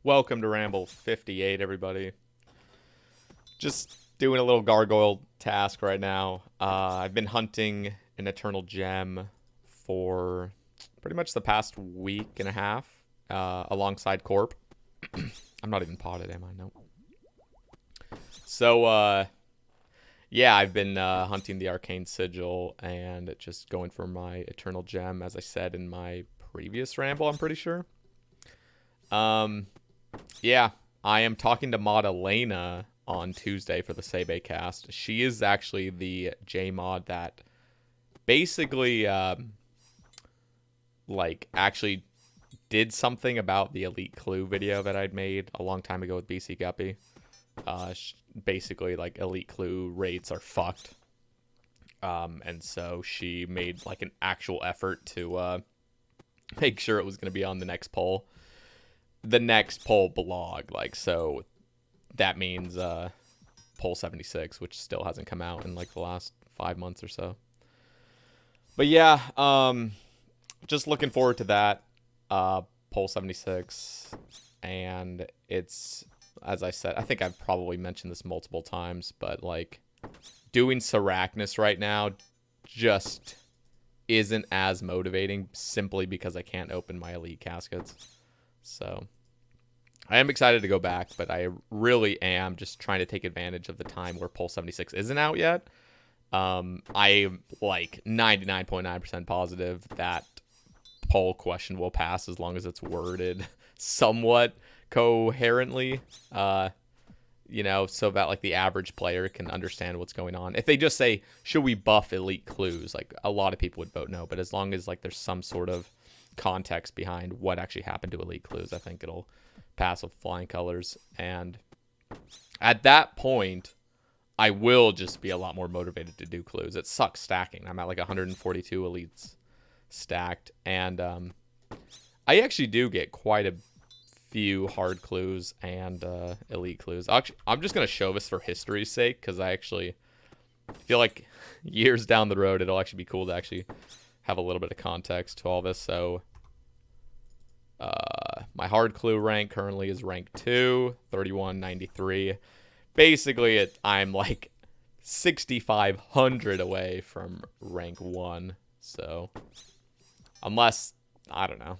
Welcome to Ramble 58, everybody. Just doing a little gargoyle task right now. I've been hunting an eternal gem for pretty much the past week and a half, alongside Corp. I'm not even potted, am I? Nope. So, yeah, I've been hunting the arcane sigil and just going for my eternal gem, as I said in my previous ramble. I'm pretty sure. Um, Yeah, I am talking to Mod Elena on Tuesday for the Sebe cast. She is actually the J mod that basically, actually did something about the Elite Clue video that I'd made a long time ago with BC Guppy. Basically, like, Elite Clue rates are fucked. And so she made, like, an actual effort to make sure it was going to be on the next poll. The next poll blog, like, so that means poll 76, which still hasn't come out in like the last 5 months or so. But yeah, just looking forward to that poll 76. And it's, as I said, I think I've probably mentioned this multiple times, but like doing Sarachnis right now just isn't as motivating simply because I can't open my elite caskets. So I am excited to go back, but I really am just trying to take advantage of the time where Poll 76 isn't out yet. I'm like 99.9% positive that poll question will pass as long as it's worded somewhat coherently, so that like the average player can understand what's going on. If they just say, should we buff elite clues, like a lot of people would vote no, but as long as like there's some sort of context behind what actually happened to elite clues, I think it'll pass with flying colors. And at that point, I will just be a lot more motivated to do clues. It sucks stacking. I'm at like 142 elites stacked, and I actually do get quite a few hard clues and elite clues. I'm just gonna show this for history's sake because I actually feel like years down the road it'll actually be cool to actually have a little bit of context to all this. So my hard clue rank currently is rank 2, 3193. Basically, I'm like 6,500 away from rank 1. So, unless, I don't know,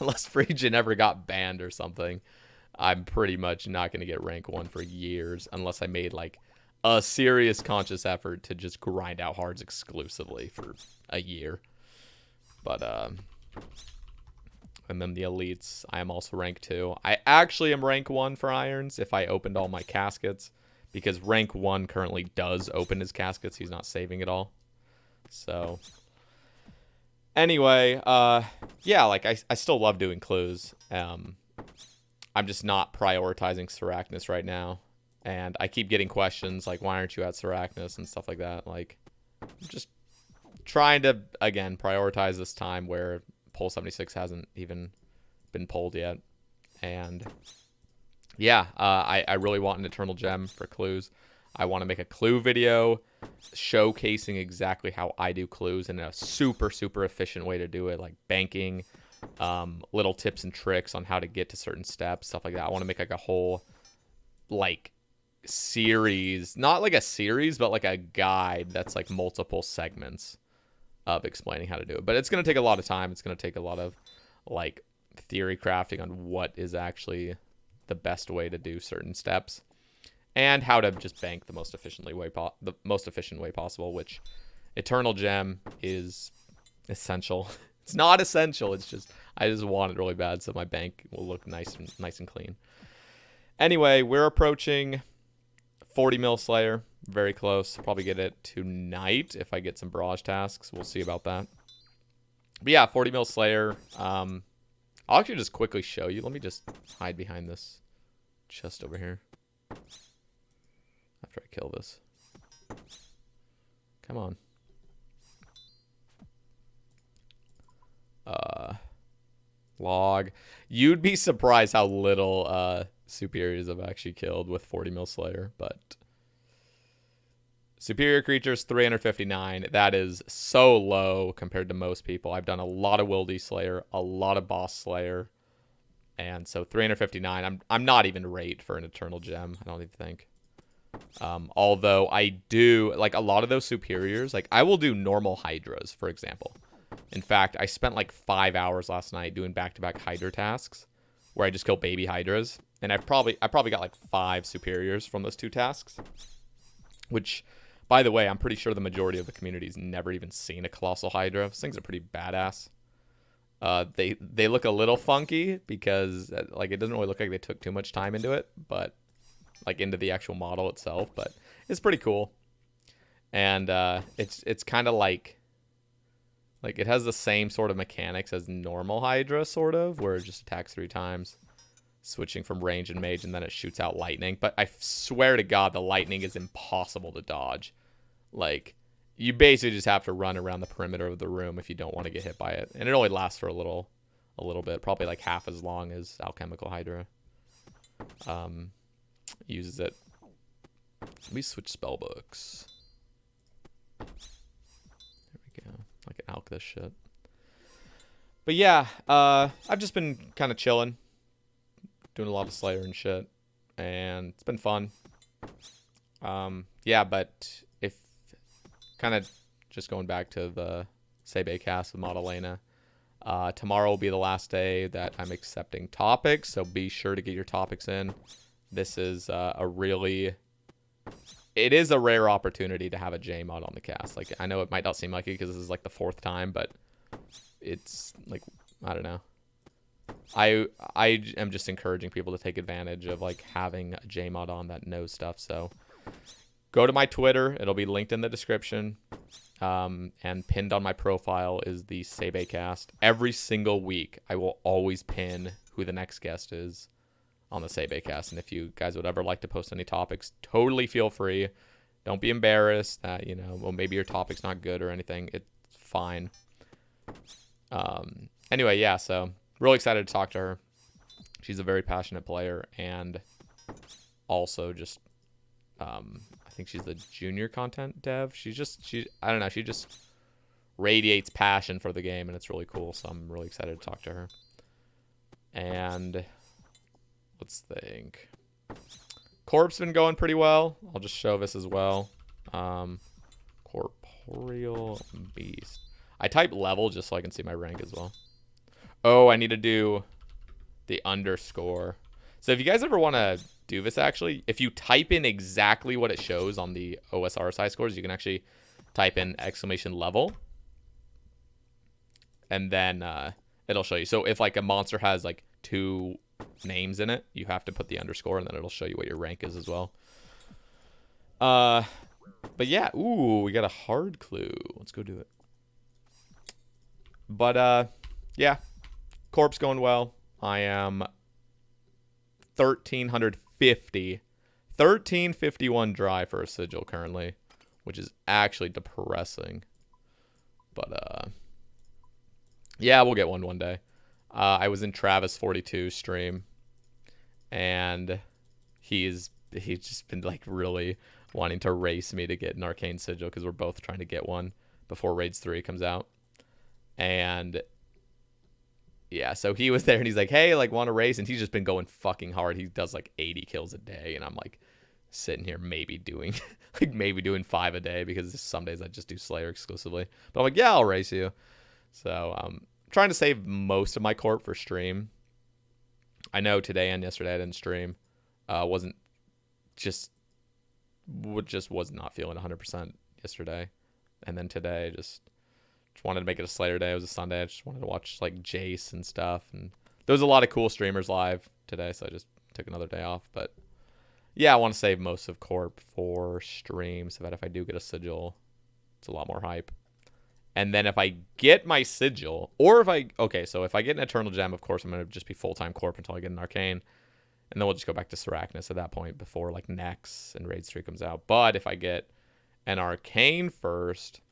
unless Phrygian ever got banned or something, I'm pretty much not going to get rank 1 for years unless I made like a serious conscious effort to just grind out hards exclusively for a year. But, and then the elites, I am also rank 2. I actually am rank 1 for irons if I opened all my caskets, because rank 1 currently does open his caskets. He's not saving it all. So, anyway, yeah, like, I still love doing clues. I'm just not prioritizing Sarachnis right now. And I keep getting questions like, why aren't you at Sarachnis and stuff like that. Like, I'm just trying to, again, prioritize this time where poll 76 hasn't even been polled yet. And yeah, I really want an eternal gem for clues. I want to make a clue video showcasing exactly how I do clues in a super efficient way to do it, like banking, little tips and tricks on how to get to certain steps, stuff like that. I want to make like a whole like series, not like a series, but like a guide that's like multiple segments of explaining how to do it. But it's going to take a lot of time. It's going to take a lot of like theory crafting on what is actually the best way to do certain steps and how to just bank the most efficient way possible, which eternal gem is essential. It's not essential. It's just I just want it really bad so my bank will look nice and clean. Anyway, we're approaching 40 mil Slayer. Very close. Probably get it tonight if I get some barrage tasks. We'll see about that. But yeah, 40 mil Slayer. I'll actually just quickly show you. Let me just hide behind this chest over here after I kill this. Come on. Log. You'd be surprised how little superiors I've actually killed with 40 mil Slayer, but superior creatures 359. That is so low compared to most people. I've done a lot of Wildy Slayer, a lot of Boss Slayer, And so 359, I'm not even rate for an Eternal Gem, I don't even think. Although I do, like, a lot of those superiors, like, I will do normal hydras, for example. In fact, I spent like 5 hours last night doing back-to-back hydra tasks where I just kill baby hydras. And I probably got like 5 superiors from those 2 tasks. Which, by the way, I'm pretty sure the majority of the community's never even seen a Colossal Hydra. Those things are pretty badass. They look a little funky because, like, it doesn't really look like they took too much time into it, but, like, into the actual model itself. But it's pretty cool. And it's kind of like it has the same sort of mechanics as normal Hydra, sort of, where it just attacks 3 times, switching from range and mage, and then it shoots out lightning. But I swear to God, the lightning is impossible to dodge. Like, you basically just have to run around the perimeter of the room if you don't want to get hit by it. And it only lasts for a little bit, probably like half as long as Alchemical Hydra. Uses it. Let me switch spellbooks. I can alch this shit. But yeah, I've just been kind of chilling. Doing a lot of Slayer and shit. And it's been fun. Yeah, but if... kind of just going back to the Sebe cast with Madalena. Tomorrow will be the last day that I'm accepting topics. So be sure to get your topics in. This is a really... It is a rare opportunity to have a J mod on the cast. Like, I know it might not seem like it because this is like the 4th time, but it's like, I don't know. I am just encouraging people to take advantage of like having a J mod on that knows stuff. So go to my Twitter. It'll be linked in the description. And pinned on my profile is the Sebe cast. Every single week, I will always pin who the next guest is on the Sebe cast. And if you guys would ever like to post any topics, totally feel free. Don't be embarrassed that, you know, well, maybe your topic's not good or anything. It's fine. Anyway, yeah, so really excited to talk to her. She's a very passionate player and also just, I think she's the junior content dev. I don't know, she just radiates passion for the game and it's really cool. So I'm really excited to talk to her. And let's think. Corp's been going pretty well. I'll just show this as well. Corporeal beast. I type level just so I can see my rank as well. Oh, I need to do the underscore. So if you guys ever want to do this, actually, if you type in exactly what it shows on the OSRSI scores, you can actually type in exclamation level. And then it'll show you. So if like a monster has like 2 names in it, you have to put the underscore and then it'll show you what your rank is as well. But yeah, ooh, we got a hard clue. Let's go do it. But yeah, Corp's going well. I am 1351 dry for a sigil currently, which is actually depressing. But yeah, we'll get one day. I was in Travis 42 stream, and he's just been like really wanting to race me to get an arcane sigil because we're both trying to get one before Raids 3 comes out. And yeah, so he was there and he's like, hey, like, want to race? And he's just been going fucking hard. He does like 80 kills a day, and I'm like sitting here maybe doing 5 a day because some days I just do Slayer exclusively. But I'm like, yeah, I'll race you. So trying to save most of my corp for stream. I know today and yesterday I didn't stream. Was not feeling 100% yesterday. And then today just wanted to make it a Slayer day. It was a Sunday. I just wanted to watch like Jace and stuff. And there was a lot of cool streamers live today, so I just took another day off. But yeah, I want to save most of corp for stream so that if I do get a sigil, it's a lot more hype. And then if I get my sigil, or if I get an Eternal Gem, of course, I'm going to just be full-time corp until I get an Arcane. And then we'll just go back to Sarachnis at that point before, like, Nex and Raids 3 comes out. But if I get an Arcane first,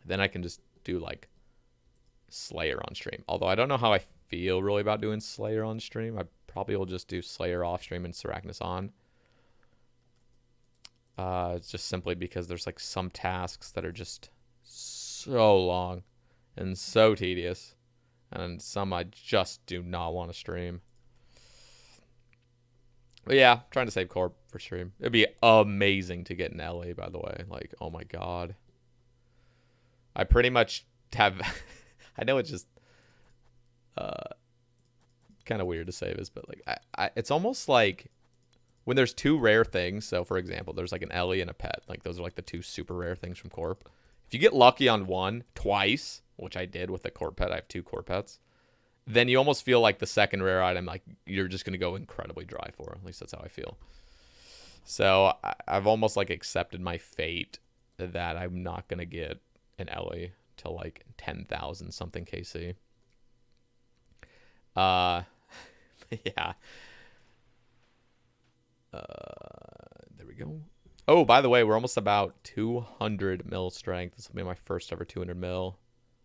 then I can just do, like, Slayer on stream. Although I don't know how I feel really about doing Slayer on stream. I probably will just do Slayer off stream and Sarachnis on. It's just simply because there's, like, some tasks that are just so long and so tedious, And some I just do not want to stream. But yeah, trying to save Corp for stream. It'd be amazing to get an LA, by the way. Like, oh my god. I pretty much have... I know it's just kind of weird to say this, but like, it's almost like when there's two rare things. So, for example, there's like an Ellie and a pet. Like, those are like the two super rare things from Corp. If you get lucky on one twice, which I did with the Corp pet, I have 2 Corp pets, then you almost feel like the second rare item, like, you're just going to go incredibly dry for. At least that's how I feel. So I've almost like accepted my fate that I'm not going to get an Ellie till like 10,000 something KC. Yeah. There we go. Oh, by the way, we're almost about 200 mil strength. This will be my first ever 200 mil.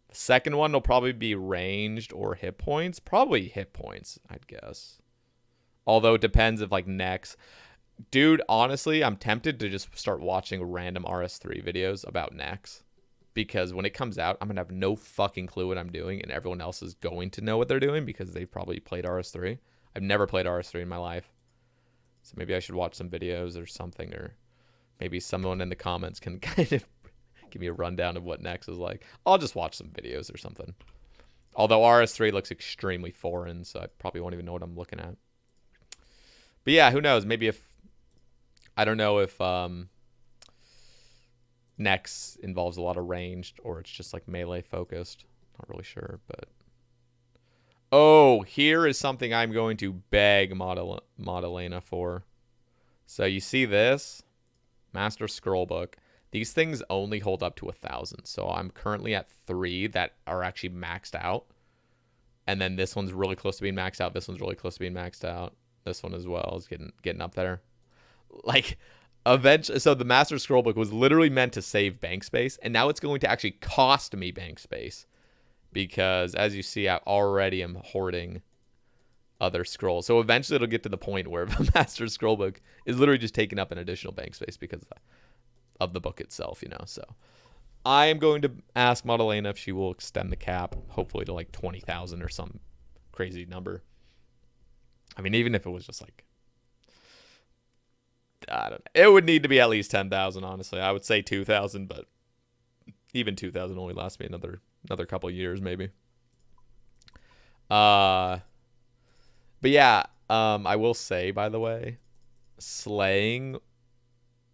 The second one will probably be ranged or hit points. Probably hit points, I'd guess. Although it depends if like next. Dude, honestly, I'm tempted to just start watching random RS3 videos about Nex. Because when it comes out, I'm going to have no fucking clue what I'm doing. And everyone else is going to know what they're doing because they've probably played RS3. I've never played RS3 in my life. So maybe I should watch some videos or something. Or maybe someone in the comments can kind of give me a rundown of what Nex is like. I'll just watch some videos or something. Although RS3 looks extremely foreign, so I probably won't even know what I'm looking at. But yeah, who knows? Maybe if... I don't know if Nex involves a lot of ranged or it's just like melee focused. Not really sure, but... Oh, here is something I'm going to beg Madalena for. So you see this? Master Scrollbook. These things only hold up to 1,000. So I'm currently at 3 that are actually maxed out. And then this one's really close to being maxed out. This one's really close to being maxed out. This one as well is getting up there. Like, eventually, so the Master Scrollbook was literally meant to save bank space. And now it's going to actually cost me bank space. Because, as you see, I already am hoarding other scrolls. So eventually it'll get to the point where the Master Scrollbook is literally just taking up an additional bank space because of the book itself, you know. So I am going to ask Madalena if she will extend the cap, hopefully to like 20,000 or some crazy number. I mean, even if it was just like, I don't know. It would need to be at least 10,000, honestly. I would say 2,000, but even 2,000 only lasts me another couple years, maybe. But yeah, I will say, by the way, slaying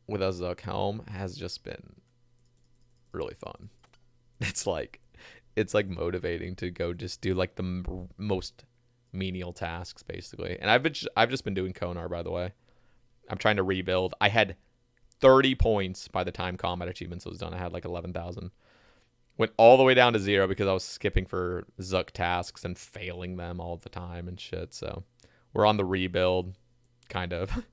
with a Zook helm has just been really fun. It's like motivating to go just do like the most menial tasks, basically. And I've just been doing Konar, by the way. I'm trying to rebuild. I had 30 points by the time combat achievements was done. I had like 11,000. Went all the way down to 0 because I was skipping for Zook tasks and failing them all the time and shit. So we're on the rebuild, kind of.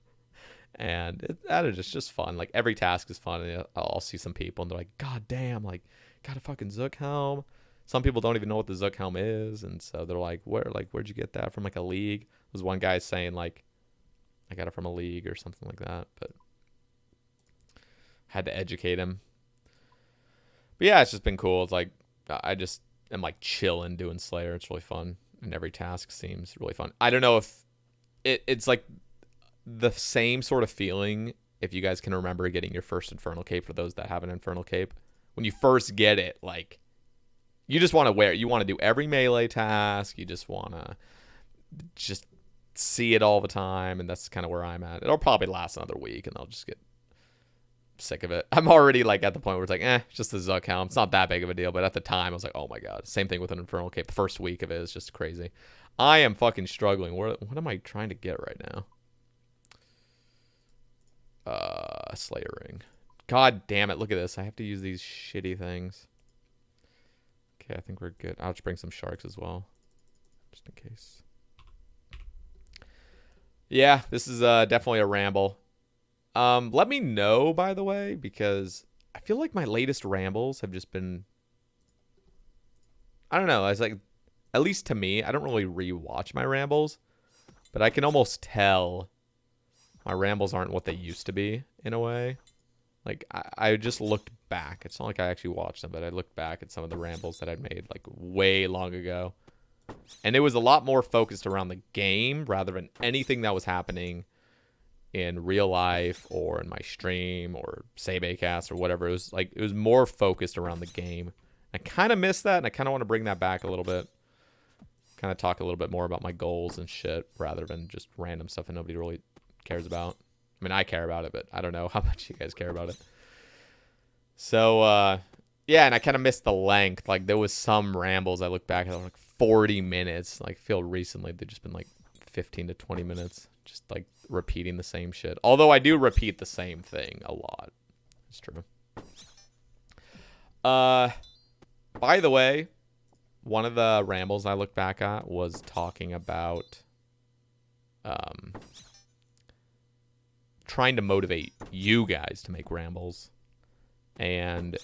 And that is just fun. Like, every task is fun. And I'll see some people and they're like, God damn, like, got a fucking Zook helm. Some people don't even know what the Zook helm is. And so they're like, where'd you get that from? Like a league? There's one guy saying, like, I got it from a league or something like that. But had to educate him. But yeah, it's just been cool. It's like, I just am like chilling doing Slayer. It's really fun. And every task seems really fun. I don't know if it's like the same sort of feeling, if you guys can remember getting your first Infernal Cape, for those that have an Infernal Cape. When you first get it, like, you just want to wear it. You want to do every melee task. You just want to just see it all the time. And that's kind of where I'm at. It'll probably last another week and I'll just get sick of it. I'm already like at the point where it's like, it's just the Zook helm. It's not that big of a deal. But at the time, I was like, oh my God. Same thing with an Infernal Cape. The first week of it is just crazy. I am fucking struggling. What am I trying to get right now? Slayer ring. God damn it. Look at this. I have to use these shitty things. Okay, I think we're good. I'll just bring some sharks as well, just in case. Yeah, this is definitely a ramble. Let me know, by the way, because I feel like my latest rambles have just been, I don't know. It's like, at least to me, I don't really rewatch my rambles, but I can almost tell my rambles aren't what they used to be, in a way. Like, I just looked back. It's not like I actually watched them, but I looked back at some of the rambles that I'd made, like, way long ago. And it was a lot more focused around the game rather than anything that was happening in real life or in my stream or Sabecast or whatever. It was like, it was more focused around the game. I kind of miss that, and I kind of want to bring that back a little bit. Kind of talk a little bit more about my goals and shit rather than just random stuff that nobody really cares about. I mean, I care about it, but I don't know how much you guys care about it. So, yeah, and I kind of missed the length. Like, there was some rambles I look back at, like 40 minutes. Like, I feel recently they've just been like 15 to 20 minutes. Just like repeating the same shit. Although I do repeat the same thing a lot. It's true. By the way, one of the rambles I looked back at was talking about trying to motivate you guys to make rambles. And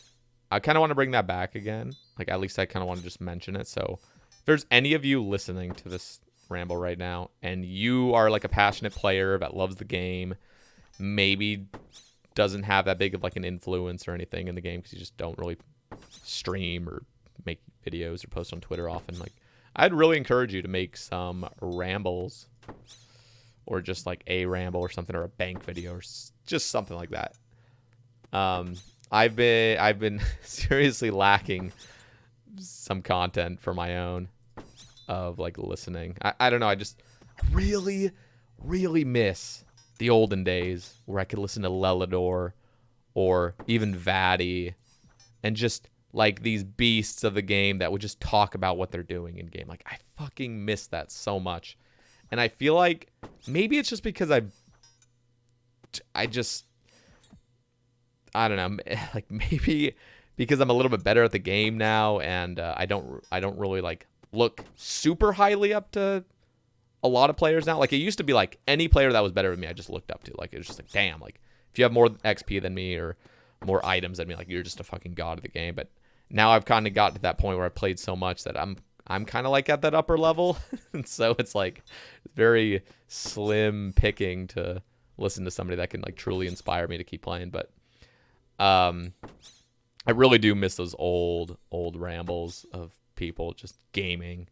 I kind of want to bring that back again. Like, at least I kind of want to just mention it. So if there's any of you listening to this ramble right now and you are like a passionate player that loves the game, maybe doesn't have that big of like an influence or anything in the game because you just don't really stream or make videos or post on Twitter often, like, I'd really encourage you to make some rambles or just like a ramble or something, or a bank video or just something like that. I've been seriously lacking some content for my own of like listening. I don't know. I just really miss the olden days where I could listen to Lelador or even Vatty and just like these beasts of the game that would just talk about what they're doing in game. Like, I fucking miss that so much. And I feel like maybe it's just because I don't know, like maybe because I'm a little bit better at the game now, and I don't really like look super highly up to a lot of players now. Like, it used to be like any player that was better than me I just looked up to. Like, it was just like, damn, like if you have more XP than me or more items than me, like, you're just a fucking god of the game. But now I've kind of got to that point where I've played so much that I'm kind of like at that upper level. And so it's like very slim picking to listen to somebody that can like truly inspire me to keep playing. But I really do miss those old rambles of people just gaming.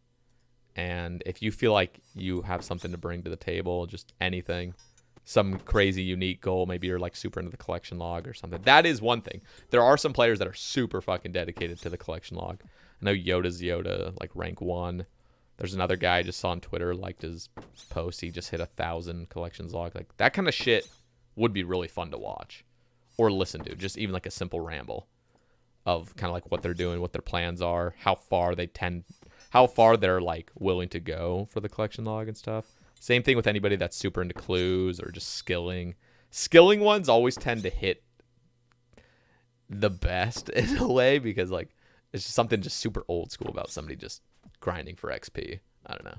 And if you feel like you have something to bring to the table, just anything, some crazy unique goal, maybe you're like super into the collection log or something. That is one thing. There are some players that are super fucking dedicated to the collection log. I know Yoda's Yoda, like rank 1. There's another guy I just saw on Twitter, liked his post. He just hit 1,000 collections log. Like, that kind of shit would be really fun to watch or listen to. Just even like a simple ramble of kind of like what they're doing, what their plans are, how far they're like willing to go for the collection log and stuff. Same thing with anybody that's super into clues or just skilling. Skilling ones always tend to hit the best in a way because like it's just something just super old school about somebody just grinding for XP. I don't know.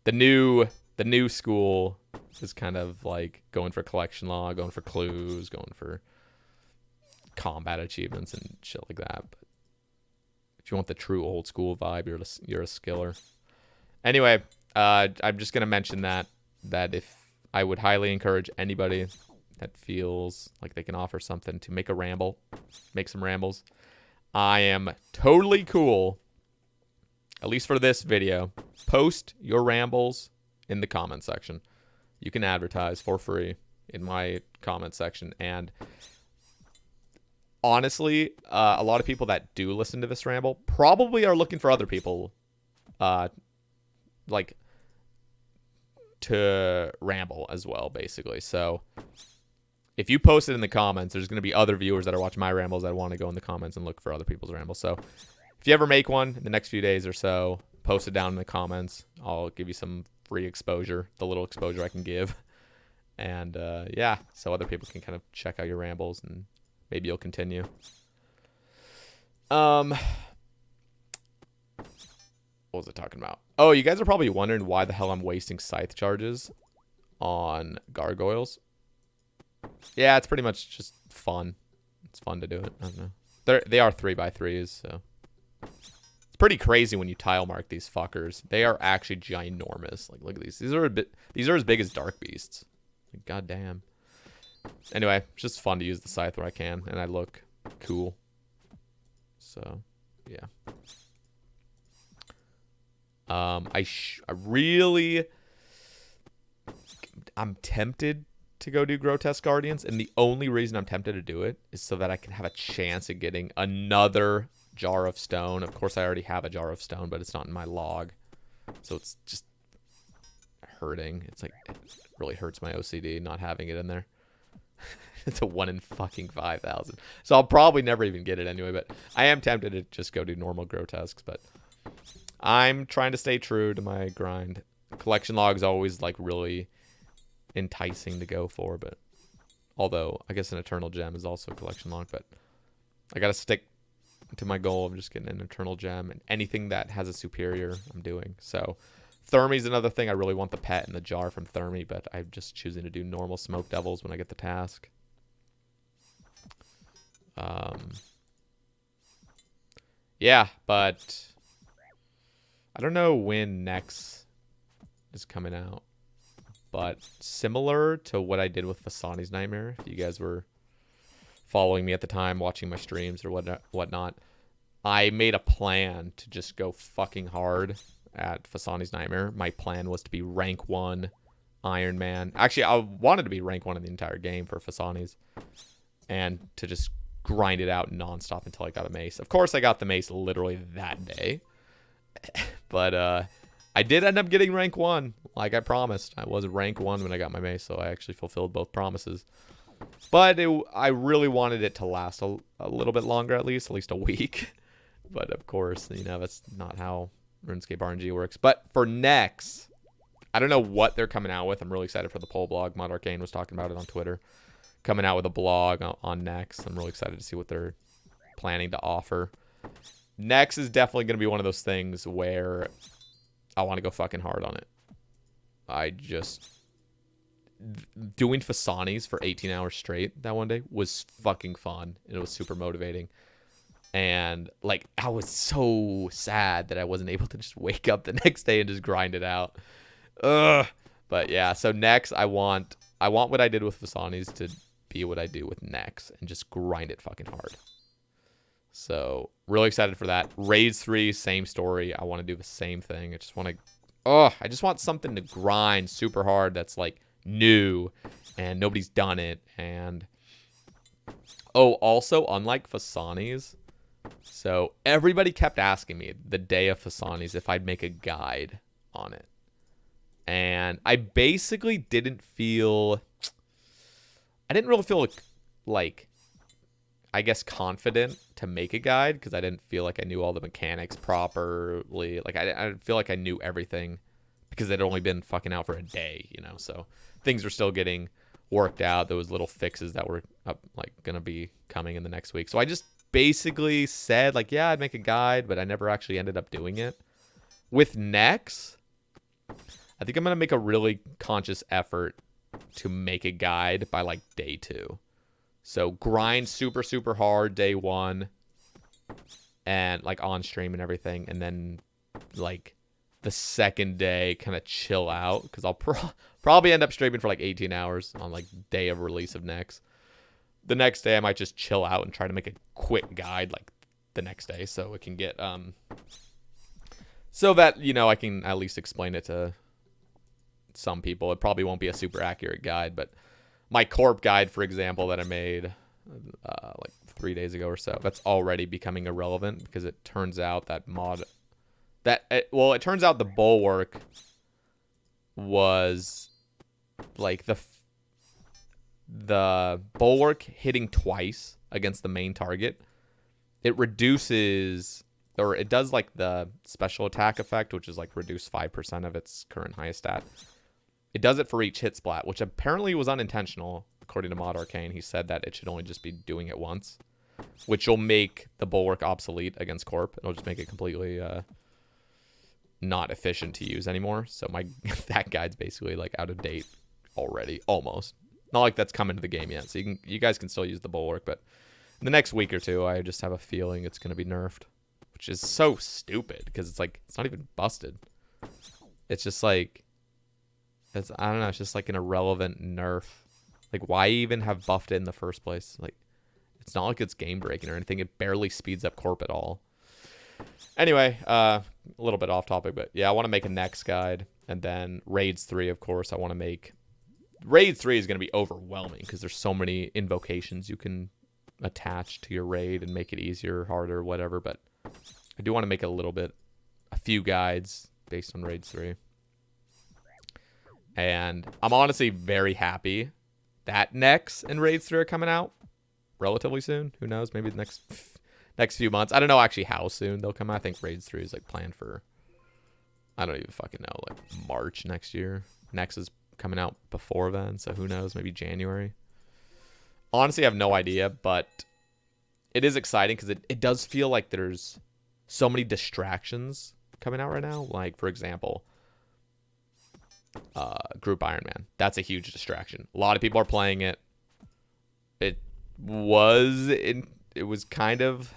The new school is kind of like going for collection log, going for clues, going for combat achievements and shit like that. But if you want the true old school vibe, you're a skiller. Anyway, I'm just gonna mention that if I would highly encourage anybody that feels like they can offer something to make a ramble, make some rambles. I am totally cool, at least for this video. Post your rambles in the comment section. You can advertise for free in my comment section. And honestly, a lot of people that do listen to this ramble probably are looking for other people like to ramble as well, basically. So if you post it in the comments, there's going to be other viewers that are watching my rambles that want to go in the comments and look for other people's rambles. So if you ever make one in the next few days or so, post it down in the comments. I'll give you some free exposure, the little exposure I can give. And yeah, so other people can kind of check out your rambles and maybe you'll continue. What was I talking about? Oh, you guys are probably wondering why the hell I'm wasting Scythe charges on gargoyles. Yeah, it's pretty much just fun. It's fun to do it. I don't know. They are 3x3s, so it's pretty crazy when you tile mark these fuckers. They are actually ginormous. Like, look at these. These are as big as dark beasts. Like, goddamn. Anyway, it's just fun to use the scythe where I can, and I look cool. So, yeah. I'm tempted to go do Grotesque Guardians, and the only reason I'm tempted to do it is so that I can have a chance at getting another Jar of Stone. Of course, I already have a Jar of Stone, but it's not in my log, so it's just hurting. It's like, it really hurts my OCD not having it in there. It's a 1 in fucking 5,000. So I'll probably never even get it anyway, but I am tempted to just go do normal Grotesques, but I'm trying to stay true to my grind. Collection log is always like really enticing to go for, but although I guess an Eternal Gem is also a collection log, but I gotta stick to my goal of just getting an Eternal Gem, and anything that has a superior I'm doing. So Thermy's another thing. I really want the pet and the jar from Thermy, but I'm just choosing to do normal Smoke Devils when I get the task. Yeah, but I don't know when next is coming out, but similar to what I did with Fasani's Nightmare, if you guys were following me at the time, watching my streams or whatnot, I made a plan to just go fucking hard at Fasani's Nightmare. My plan was to be rank 1 Iron Man. Actually, I wanted to be rank 1 in the entire game for Fasani's, and to just grind it out nonstop until I got a mace. Of course, I got the mace literally that day. But I did end up getting rank 1, like I promised. I was rank 1 when I got my mace, so I actually fulfilled both promises. But I really wanted it to last a little bit longer, at least a week. But of course, you know, that's not how RuneScape RNG works. But for next, I don't know what they're coming out with. I'm really excited for the poll blog. Mod Arcane was talking about it on Twitter. Coming out with a blog on Next. I'm really excited to see what they're planning to offer. Next is definitely going to be one of those things where I want to go fucking hard on it. I just... Doing Fasani's for 18 hours straight that one day was fucking fun. And it was super motivating. And, like, I was so sad that I wasn't able to just wake up the next day and just grind it out. Ugh. But, yeah, so next I want what I did with Fasani's to be what I do with Next and just grind it fucking hard. So, really excited for that. Raids 3, same story. I want to do the same thing. I just want something to grind super hard that's, like, new and nobody's done it. And, oh, also, unlike Fasani's, so everybody kept asking me the day of Fasani's if I'd make a guide on it. And I basically didn't really feel like I guess confident to make a guide because I didn't feel like I knew all the mechanics properly. Like I didn't feel like I knew everything because it had only been fucking out for a day, you know. So things were still getting worked out. Those little fixes that were gonna be coming in the next week. So I just basically said like, yeah, I'd make a guide, but I never actually ended up doing it. With Next, I think I'm going to make a really conscious effort to make a guide by, like, day 2. So, grind super, super hard day 1. And, like, on stream and everything. And then, like, the second day, kind of chill out. Because I'll probably end up streaming for, like, 18 hours on, like, day of release of Next. The next day, I might just chill out and try to make a quick guide, like, the next day. So, it can get, so that, you know, I can at least explain it to some people. It probably won't be a super accurate guide, but my corp guide, for example, that I made like 3 days ago or so, that's already becoming irrelevant because it turns out that it turns out the bulwark was like the bulwark hitting twice against the main target. It reduces, or it does like the special attack effect, which is like reduce 5% of its current highest stat. It does it for each hit splat, which apparently was unintentional. According to Mod Arcane, he said that it should only just be doing it once, which will make the bulwark obsolete against Corp. It'll just make it completely not efficient to use anymore. So that guide's basically like out of date already, almost. Not like that's come into the game yet. So you guys can still use the bulwark, but in the next week or two, I just have a feeling it's going to be nerfed, which is so stupid because it's like it's not even busted. It's just like I don't know, it's just like an irrelevant nerf. Like, why even have buffed it in the first place? Like, it's not like it's game breaking or anything. It barely speeds up Corp at all. Anyway, a little bit off topic, but yeah, I want to make a next guide, and then raids 3, of course. I want to make raid 3 is going to be overwhelming because there's so many invocations you can attach to your raid and make it easier, harder, whatever. But I do want to make a few guides based on raids 3. And I'm honestly very happy that Nex and raids 3 are coming out relatively soon. Who knows? Maybe the next few months. I don't know actually how soon they'll come out. I think raids 3 is like planned for, I don't even fucking know, like March next year. Nex is coming out before then, so who knows? Maybe January. Honestly, I have no idea, but it is exciting because it does feel like there's so many distractions coming out right now. Like, for example, Group Iron Man. That's a huge distraction. A lot of people are playing it. It was kind of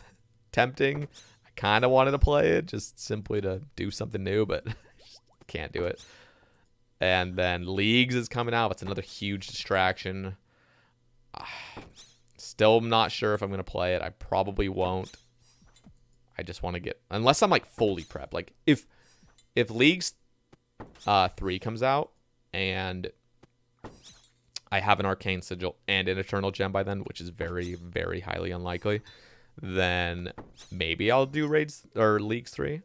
tempting. I kind of wanted to play it just simply to do something new, but can't do it. And then Leagues is coming out. It's another huge distraction. Still not sure if I'm going to play it. I probably won't. I just want to get... Unless I'm, like, fully prepped. Like, if Leagues 3 comes out and I have an Arcane Sigil and an Eternal Gem by then, which is very, very highly unlikely, then maybe I'll do Raids or Leagues 3.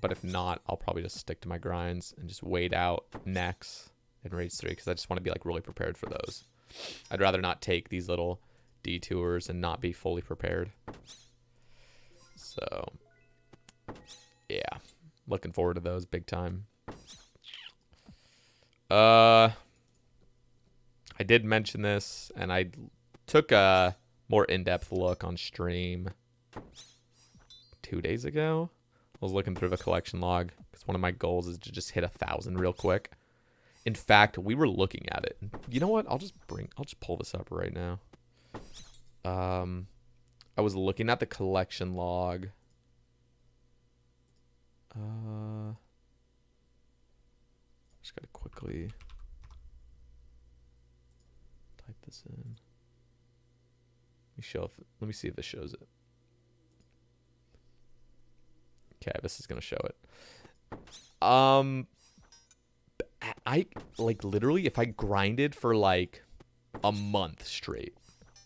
But if not, I'll probably just stick to my grinds and just wait out Nex and Raids 3 because I just want to be like really prepared for those. I'd rather not take these little detours and not be fully prepared. So, yeah. Looking forward to those big time. I did mention this, and I took a more in-depth look on stream 2 days ago. I was looking through the collection log because one of my goals is to just hit 1,000 real quick. In fact, we were looking at it. You know what? I'll just pull this up right now. I was looking at the collection log. Just gotta quickly type this in. Let me see if this shows it. Okay, this is gonna show it. I like literally if I grinded for like a month straight,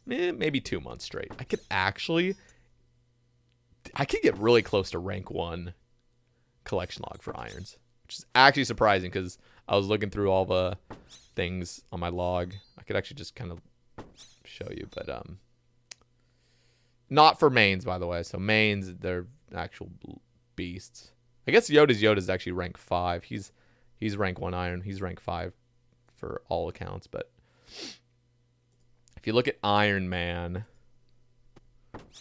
maybe 2 months straight, I could get really close to rank 1 collection log for irons, which is actually surprising because I was looking through all the things on my log. I could actually just kind of show you, but not for mains, by the way. So mains, they're actual beasts. I guess Yoda's actually rank 5. He's rank 1 iron. He's rank 5 for all accounts. But if you look at Iron Man,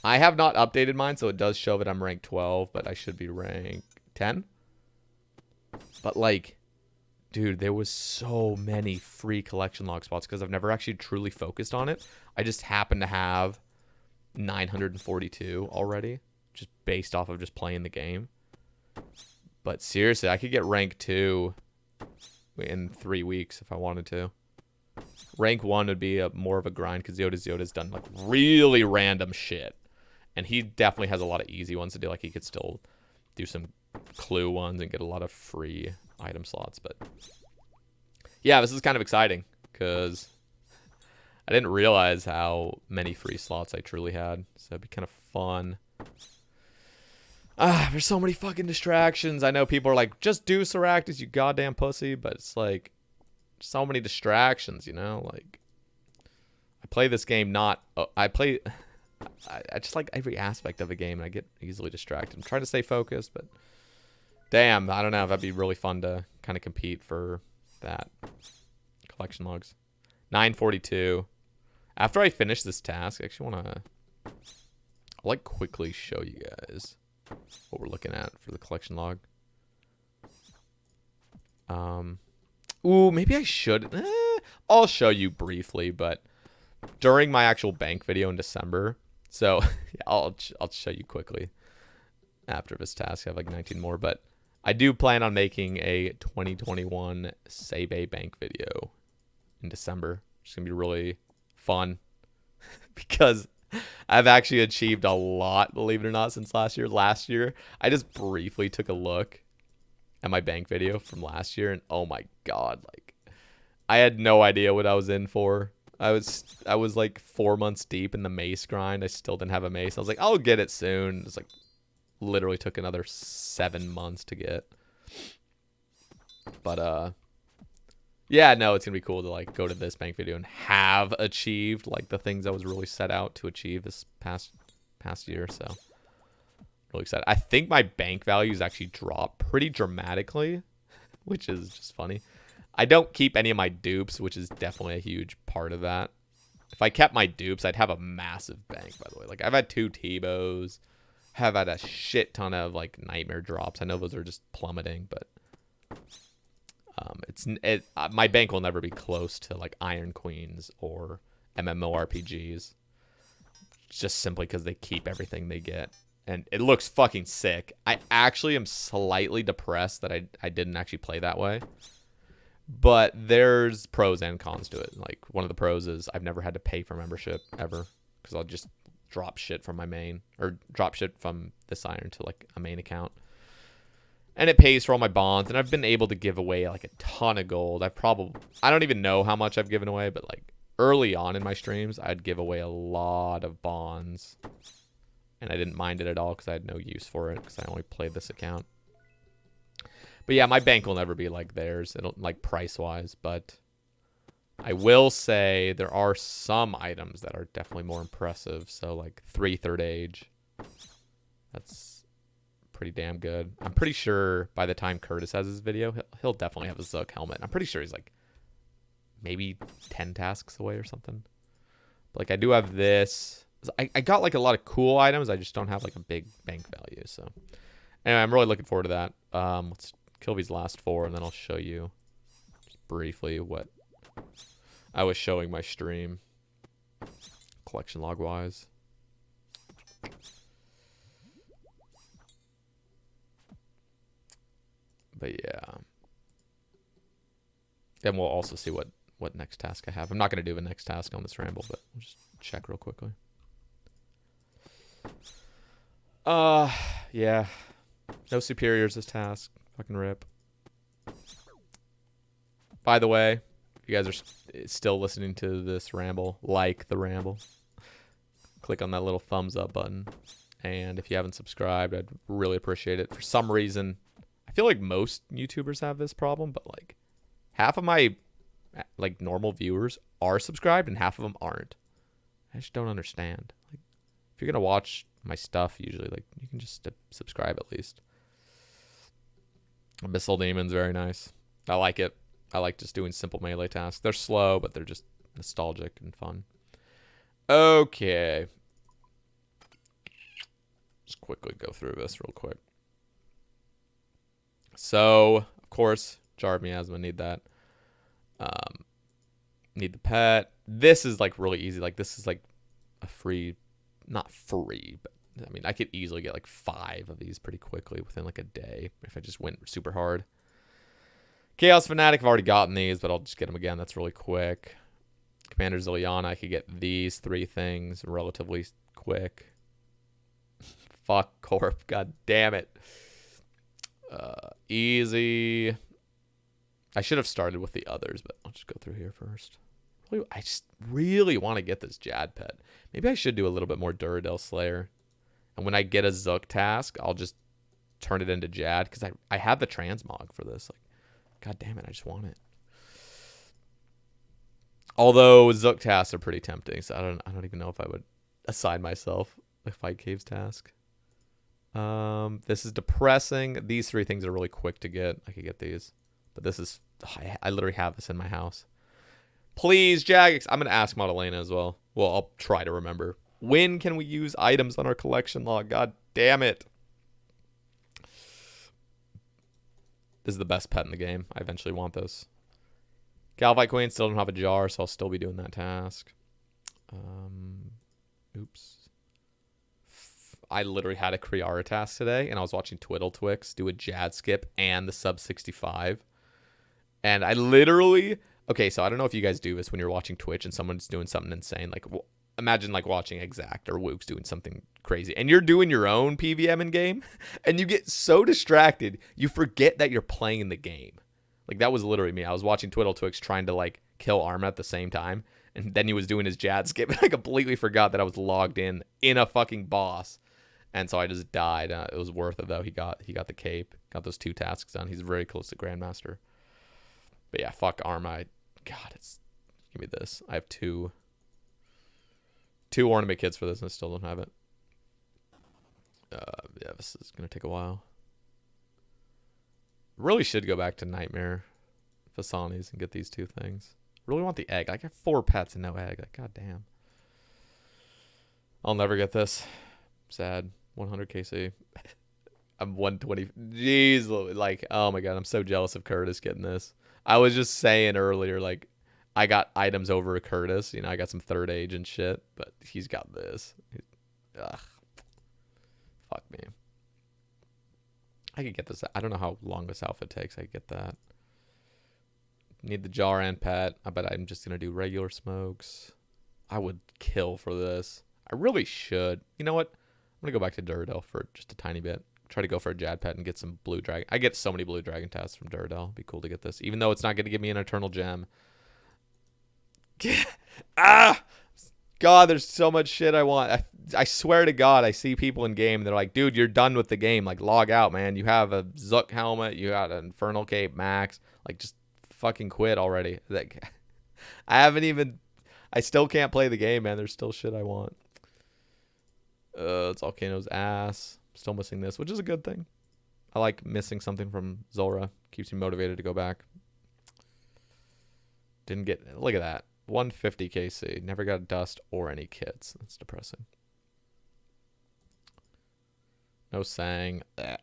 I have not updated mine, so it does show that I'm rank 12, but I should be rank 10. But like, dude, there was so many free collection log spots because I've never actually truly focused on it. I just happen to have 942 already, just based off of just playing the game. But seriously, I could get rank 2 in 3 weeks if I wanted to. Rank 1 would be more of a grind because Yoda's done like really random shit. And he definitely has a lot of easy ones to do. Like he could still do some clue ones and get a lot of free item slots. But yeah, this is kind of exciting because I didn't realize how many free slots I truly had. So it'd be kind of fun. There's so many fucking distractions. I know people are like, just do Syracuse, you goddamn pussy. But it's like, so many distractions, you know? Like, I play this game I just like every aspect of a game, and I get easily distracted. I'm trying to stay focused, but damn, I don't know. That'd be really fun to kind of compete for that. Collection logs. 942. After I finish this task, I actually want to like quickly show you guys what we're looking at for the collection log. Ooh, maybe I should. I'll show you briefly, but during my actual bank video in December, so yeah, I'll show you quickly after this task. I have like 19 more, but I do plan on making a 2021 Save a Bank video in December. It's gonna be really fun because I've actually achieved a lot, believe it or not, since last year. Last year, I just briefly took a look at my bank video from last year, and oh my god, like I had no idea what I was in for. I was like 4 months deep in the mace grind. I still didn't have a mace. I was like, I'll get it soon. It's like literally took another 7 months to get. But yeah, no, it's gonna be cool to like go to this bank video and have achieved like the things I was really set out to achieve this past year. So really excited. I think my bank values actually dropped pretty dramatically, which is just funny. I don't keep any of my dupes, which is definitely a huge part of that. If I kept my dupes, I'd have a massive bank, by the way. Like, I've had 2 T-bows. Have had a shit ton of, like, nightmare drops. I know those are just plummeting, but my bank will never be close to, like, Iron Queens or MMORPGs. Just simply because they keep everything they get. And it looks fucking sick. I actually am slightly depressed that I didn't actually play that way. But there's pros and cons to it. Like, one of the pros is I've never had to pay for membership ever. Because I'll just drop shit from my main. Or drop shit from this iron to, like, a main account. And it pays for all my bonds. And I've been able to give away, like, a ton of gold. I don't even know how much I've given away. But, like, early on in my streams, I'd give away a lot of bonds. And I didn't mind it at all because I had no use for it. Because I only played this account. But yeah, my bank will never be like theirs, it'll like price-wise, but I will say there are some items that are definitely more impressive. So like 3 third age, that's pretty damn good. I'm pretty sure by the time Curtis has his video, he'll definitely have a Zook helmet. I'm pretty sure he's like maybe 10 tasks away or something. But like I do have this. I got like a lot of cool items. I just don't have like a big bank value. So anyway, I'm really looking forward to that. Let's kill these last 4, and then I'll show you just briefly what I was showing my stream, collection log wise. But yeah, and we'll also see what next task I have. I'm not going to do the next task on this ramble, but we'll just check real quickly. Yeah, no superiors this task. Fucking rip. By the way, if you guys are still listening to this ramble, like the ramble, click on that little thumbs up button. And if you haven't subscribed, I'd really appreciate it. For some reason, I feel like most YouTubers have this problem, but like half of my like normal viewers are subscribed and half of them aren't. I just don't understand. Like, if you're gonna watch my stuff, usually like you can just subscribe at least. Abyssal Demon's very nice. I like it. I like just doing simple melee tasks. They're slow, but they're just nostalgic and fun. Okay. Just quickly go through this real quick. So, of course, Jar of Miasma, need that. Need the pet. This is like really easy. Like this is like a free, not free, but I mean, I could easily get like 5 of these pretty quickly within like a day if I just went super hard. Chaos Fanatic, I've already gotten these, but I'll just get them again. That's really quick. Commander Zilliana, I could get these 3 things relatively quick. Fuck Corp, god damn it. Easy. I should have started with the others, but I'll just go through here first. I just really want to get this Jad pet. Maybe I should do a little bit more Duradel Slayer. And when I get a Zook task, I'll just turn it into Jad. Because I have the transmog for this. Like, god damn it, I just want it. Although Zook tasks are pretty tempting. So I don't even know if I would assign myself a Fight Caves task. This is depressing. These 3 things are really quick to get. I could get these. But this is... I literally have this in my house. Please, Jagex. I'm going to ask Madalena as well. Well, I'll try to remember. When can we use items on our collection log? God damn it. This is the best pet in the game. I eventually want this. Galvite Queen still don't have a jar, so I'll still be doing that task. Oops. I literally had a Kriara task today, and I was watching Twiddle Twix do a Jad skip and the sub 65. And I literally... Okay, so I don't know if you guys do this when you're watching Twitch and someone's doing something insane. Like, imagine like watching Exact or Wooks doing something crazy, and you're doing your own PVM in game, and you get so distracted you forget that you're playing the game. Like that was literally me. I was watching Twiddle Twix trying to like kill Arma at the same time, and then he was doing his Jad skip, and I completely forgot that I was logged in a fucking boss, and so I just died. It was worth it though. He got the cape, got those 2 tasks done. He's very close to Grandmaster. But yeah, fuck Arma. God, give me this. I have two ornament kits for this, and I still don't have it. Yeah, this is gonna take a while. Really should go back to Nightmare Fasanis and get these 2 things. Really want the egg. I got 4 pets and no egg. Like, god damn. I'll never get this. Sad. 100 KC. I'm 120. Jeez, like, oh my god, I'm so jealous of Curtis getting this. I was just saying earlier, like, I got items over Curtis. You know, I got some 3rd age and shit, but he's got this. Ugh. Fuck me. I could get this. I don't know how long this outfit takes. I could get that. Need the jar and pet. I bet I'm just going to do regular smokes. I would kill for this. I really should. You know what? I'm going to go back to Duradel for just a tiny bit. Try to go for a Jad pet and get some blue dragon. I get so many blue dragon tests from Duradel. It'd be cool to get this. Even though it's not going to give me an eternal gem. God, there's so much shit I want. I swear to God, I see people in game. They're like, dude, you're done with the game. Like, log out, man. You have a Zook helmet. You got an Infernal Cape Max. Like, just fucking quit already. Like, I still can't play the game, man. There's still shit I want. It's Volcano's ass. Still missing this, which is a good thing. I like missing something from Zora. Keeps me motivated to go back. Didn't get... Look at that. 150 KC. Never got dust or any kits. That's depressing. No Sang. Ugh.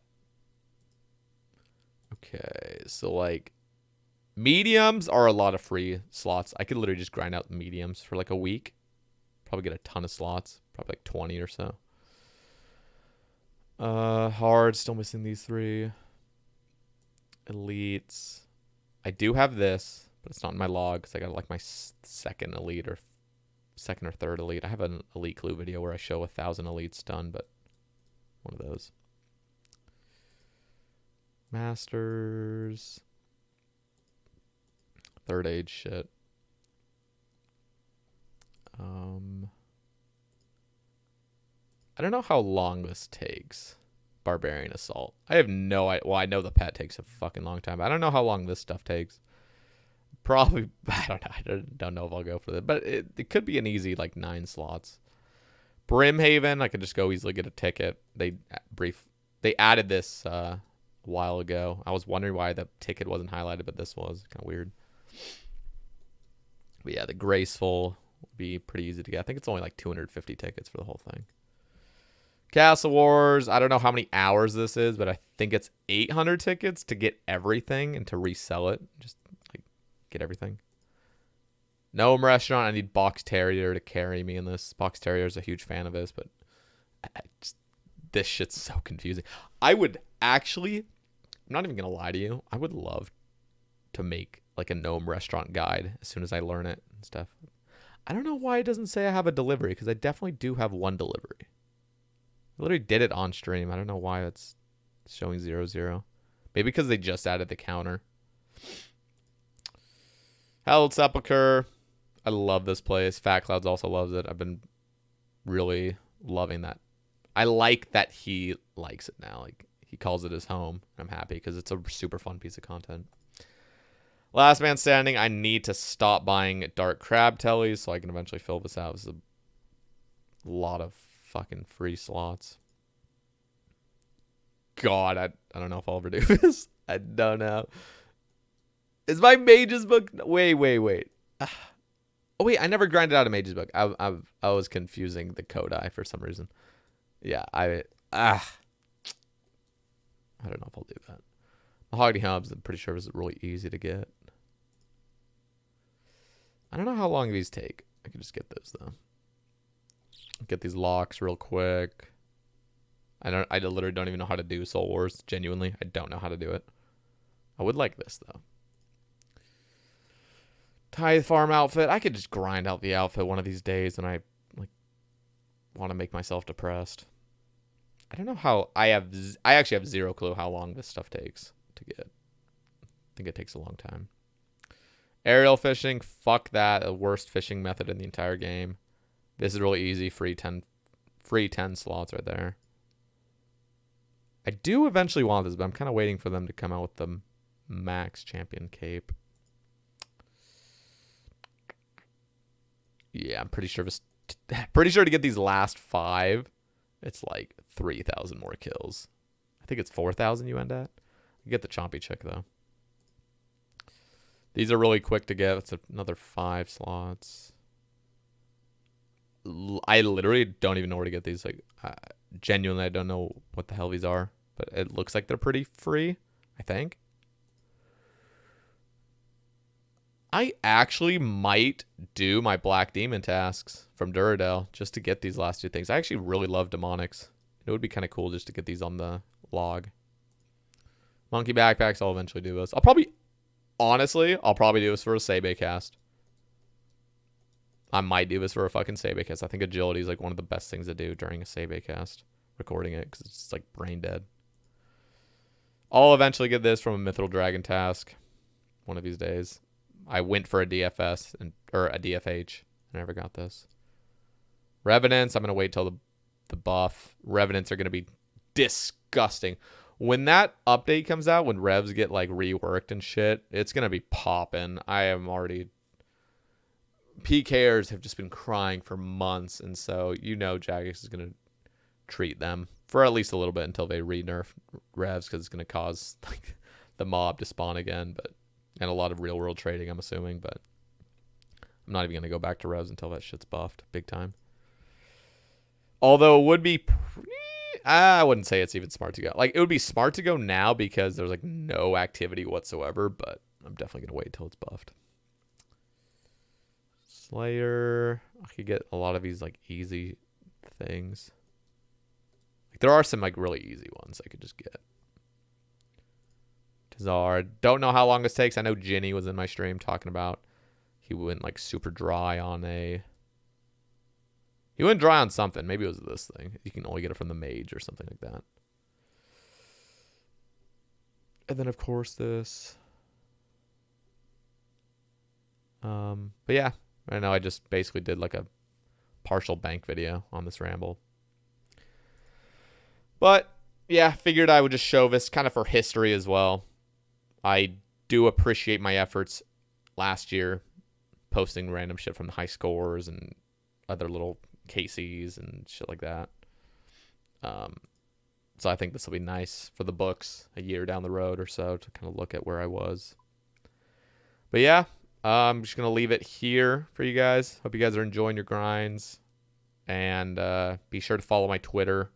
Okay, so like mediums are a lot of free slots. I could literally just grind out mediums for like a week. Probably get a ton of slots. Probably like 20 or so. Hard. Still missing these 3. Elites. I do have this, but it's not in my log because I got like my 2nd elite or 2nd or 3rd elite. I have an elite clue video where I show 1,000 elites done, but one of those. Masters. 3rd age shit. I don't know how long this takes. Barbarian Assault. I have no idea. Well, I know the pet takes a fucking long time. But I don't know how long this stuff takes. Probably, I don't know. I don't know if I'll go for that. But it could be an easy, like, 9 slots. Brimhaven, I could just go easily get a ticket. They added this a while ago. I was wondering why the ticket wasn't highlighted, but this was kind of weird. But yeah, the Graceful will be pretty easy to get. I think it's only like 250 tickets for the whole thing. Castle Wars, I don't know how many hours this is, but I think it's 800 tickets to get everything and to resell it. Just like get everything. Gnome Restaurant, I need Box Terrier to carry me in this. Box Terrier is a huge fan of this, but this shit's so confusing. I would actually, I'm not even going to lie to you, I would love to make like a Gnome Restaurant guide as soon as I learn it and stuff. I don't know why it doesn't say I have a delivery, because I definitely do have 1 delivery. I literally did it on stream. I don't know why it's showing 0-0. Maybe because they just added the counter. Hallowed Sepulchre. I love this place. Fat Clouds also loves it. I've been really loving that. I like that he likes it now. Like, he calls it his home. I'm happy because it's a super fun piece of content. Last Man Standing. I need to stop buying Dark Crab Tellies so I can eventually fill this out. This is a lot of fucking free slots. God, I don't know if I'll ever do this. I don't know. Is my Mage's Book... Wait. Oh, wait, I never grinded out a Mage's Book. I was confusing the Kodai for some reason. Yeah, I don't know if I'll do that. Mahogany Hubs, I'm pretty sure is really easy to get. I don't know how long these take. I can just get those, though. Get these locks real quick. I literally don't even know how to do Soul Wars. Genuinely, I don't know how to do it. I would like this, though. Tithe Farm outfit. I could just grind out the outfit one of these days when I like want to make myself depressed. I don't know how I actually have zero clue how long this stuff takes to get. I think it takes a long time. Aerial fishing, fuck that. The worst fishing method in the entire game. This is really easy. Free 10 slots right there. I do eventually want this, but I'm kind of waiting for them to come out with the max champion cape. Yeah, I'm pretty sure to get these last 5, it's like 3,000 more kills. I think it's 4,000 you end at. You get the chompy chick though. These are really quick to get. It's another 5 slots. I literally don't even know where to get these. Like, genuinely, I don't know what the hell these are, but it looks like they're pretty free, I think. I actually might do my Black Demon tasks from Duradel just to get these last 2 things. I actually really love demonics. It would be kind of cool just to get these on the log. Monkey backpacks, I'll eventually do this. Honestly, I'll probably do this for a Sebe cast. I might do this for a fucking Sebe cast. I think agility is like one of the best things to do during a Sebe cast. Recording it, because it's just like brain dead. I'll eventually get this from a Mithril Dragon task. One of these days. I went for a DFS, or a DFH. I never got this. Revenants, I'm going to wait till the buff. Revenants are going to be disgusting. When that update comes out, when revs get like reworked and shit, it's going to be popping. I am already... PKers have just been crying for months, and so you know Jagex is going to treat them for at least a little bit until they re-nerf revs, because it's going to cause like the mob to spawn again, and a lot of real-world trading, I'm assuming, but I'm not even going to go back to revs until that shit's buffed big time. Although it would be... I wouldn't say it's even smart to go. Like, it would be smart to go now because there's, like, no activity whatsoever, but I'm definitely going to wait until it's buffed. Slayer. I could get a lot of these, like, easy things. Like, there are some, like, really easy ones I could just get. Tazar. Don't know how long this takes. I know Ginny was in my stream talking about he went, like, super dry on a... He went dry on something. Maybe it was this thing. You can only get it from the mage or something like that. And then, of course, this. But yeah. Right now I just basically did like a partial bank video on this ramble. But yeah, figured I would just show this kind of for history as well. I do appreciate my efforts last year posting random shit from the high scores and other little KCs and shit like that. So I think this will be nice for the books a year down the road or so to kind of look at where I was. But yeah, I'm just going to leave it here for you guys. Hope you guys are enjoying your grinds. And be sure to follow my Twitter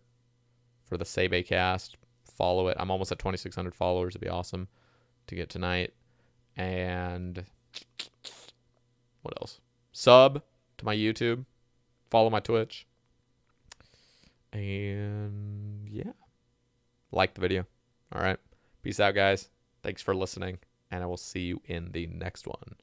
for the Sebe cast. Follow it. I'm almost at 2,600 followers. It'd be awesome to get tonight. And what else? Sub to my YouTube. Follow my Twitch. And yeah. Like the video. All right. Peace out, guys. Thanks for listening. And I will see you in the next one.